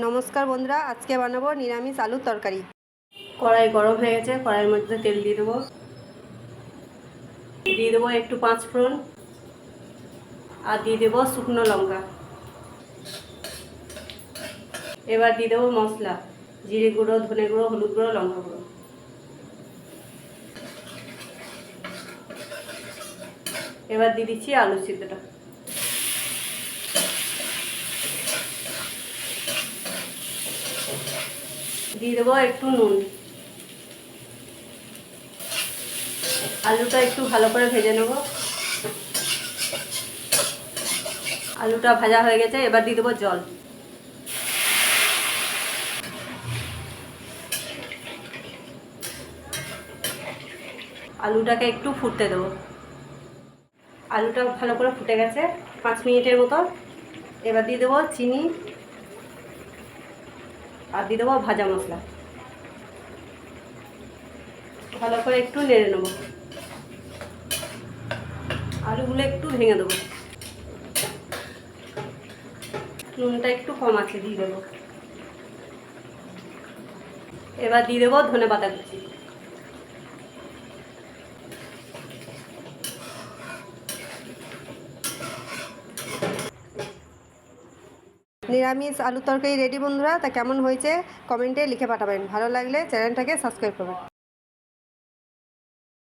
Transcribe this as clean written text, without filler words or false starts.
নমস্কার বন্ধুরা, আজকে বানাবো নিরামিষ আলুর তরকারি। কড়াই গরম হয়ে গেছে, কড়াইয়ের মধ্যে তেল দিয়ে দেবো একটু 5 ফোড়ন আর দিয়ে দেবো শুকনো লঙ্কা। এবার দিয়ে দেবো মশলা, জিরে গুঁড়ো, ধনে গুঁড়ো, হলুদ গুঁড়ো, লঙ্কা গুঁড়ো। এবার দিয়ে দিচ্ছি আলু সিদ্ধটা। দিয়ে দেবো একটু নুন। আলুটা একটু ভালো করে ভেজে নেব। আলুটা ভাজা হয়ে গেছে, এবার দিয়ে দেবো জল। আলুটাকে একটু ফুটতে দেবো। আলুটা ভালো করে ফুটে গেছে 5 মিনিটের মতো। এবার দিয়ে দেবো চিনি আর দিয়ে দেবো ভাজা মশলা। ভালো করে একটু নেড়ে নেবো। আলুগুলো একটু ভেঙে দেবো। নুনটা একটু কম আছে, দিয়ে দেবো। এবার দিয়ে দেবো ধনেপাতা কুচি। নিরামিষ আলুর তরকারি রেডি বন্ধুরা। তা কেমন হয়েছে কমেন্টে লিখে পাঠাবেন। ভালো লাগলে চ্যানেলটাকে সাবস্ক্রাইব করবেন।